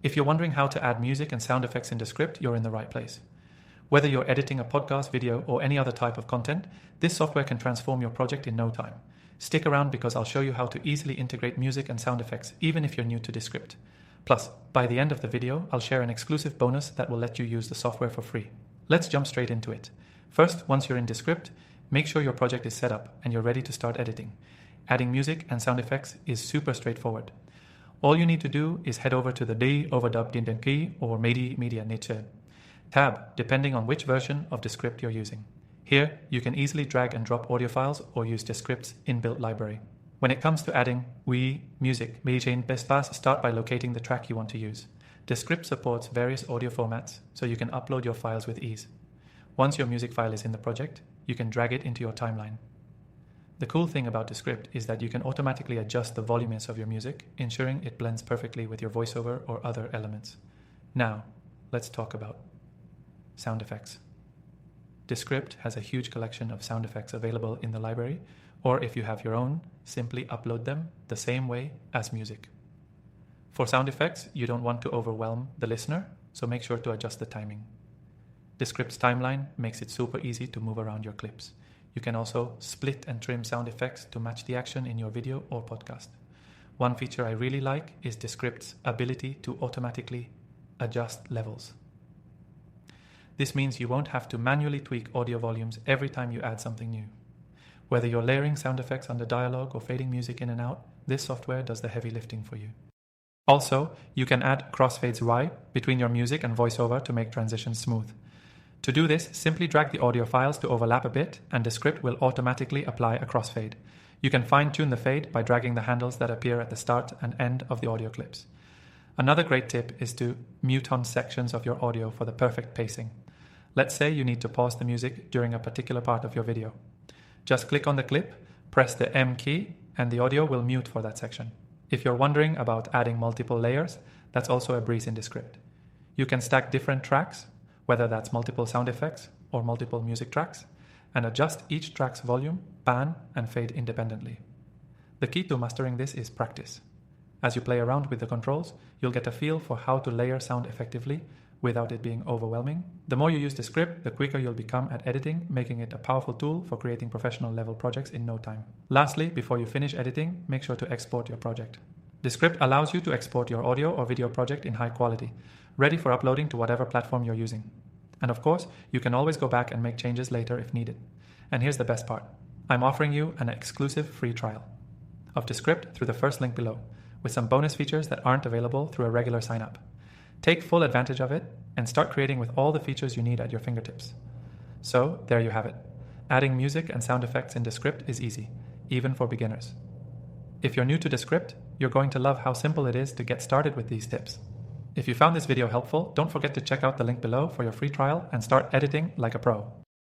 If you're wondering how to add music and sound effects in Descript, you're in the right place. Whether you're editing a podcast, video, or any other type of content, this software can transform your project in no time. Stick around because I'll show you how to easily integrate music and sound effects, even if you're new to Descript. Plus, by the end of the video, I'll share an exclusive bonus that will let you use the software for free. Let's jump straight into it. First, once you're in Descript, make sure your project is set up and you're ready to start editing. Adding music and sound effects is super straightforward. All you need to do is head over to the D overdub din key or MIDI media nature tab, depending on which version of Descript you're using. Here, you can easily drag and drop audio files or use Descript's inbuilt library. When it comes to adding music, start by locating the track you want to use. Descript supports various audio formats, so you can upload your files with ease. Once your music file is in the project, you can drag it into your timeline. The cool thing about Descript is that you can automatically adjust the voluminess of your music, ensuring it blends perfectly with your voiceover or other elements. Now, let's talk about sound effects. Descript has a huge collection of sound effects available in the library, or if you have your own, simply upload them the same way as music. For sound effects, you don't want to overwhelm the listener, so make sure to adjust the timing. Descript's timeline makes it super easy to move around your clips. You can also split and trim sound effects to match the action in your video or podcast. One feature I really like is Descript's ability to automatically adjust levels. This means you won't have to manually tweak audio volumes every time you add something new. Whether you're layering sound effects under dialogue or fading music in and out, this software does the heavy lifting for you. Also, you can add crossfades between your music and voiceover to make transitions smooth. To do this, simply drag the audio files to overlap a bit and Descript will automatically apply a crossfade. You can fine-tune the fade by dragging the handles that appear at the start and end of the audio clips. Another great tip is to mute on sections of your audio for the perfect pacing. Let's say you need to pause the music during a particular part of your video. Just click on the clip, press the M key, and the audio will mute for that section. If you're wondering about adding multiple layers, that's also a breeze in Descript. You can stack different tracks, whether that's multiple sound effects or multiple music tracks, and adjust each track's volume, pan, and fade independently. The key to mastering this is practice. As you play around with the controls, you'll get a feel for how to layer sound effectively without it being overwhelming. The more you use Descript, the quicker you'll become at editing, making it a powerful tool for creating professional level projects in no time. Lastly, before you finish editing, make sure to export your project. Descript allows you to export your audio or video project in high quality, ready for uploading to whatever platform you're using. And of course, you can always go back and make changes later if needed. And here's the best part. I'm offering you an exclusive free trial of Descript through the first link below, with some bonus features that aren't available through a regular sign-up. Take full advantage of it and start creating with all the features you need at your fingertips. So, there you have it. Adding music and sound effects in Descript is easy, even for beginners. If you're new to Descript, you're going to love how simple it is to get started with these tips. If you found this video helpful, don't forget to check out the link below for your free trial and start editing like a pro.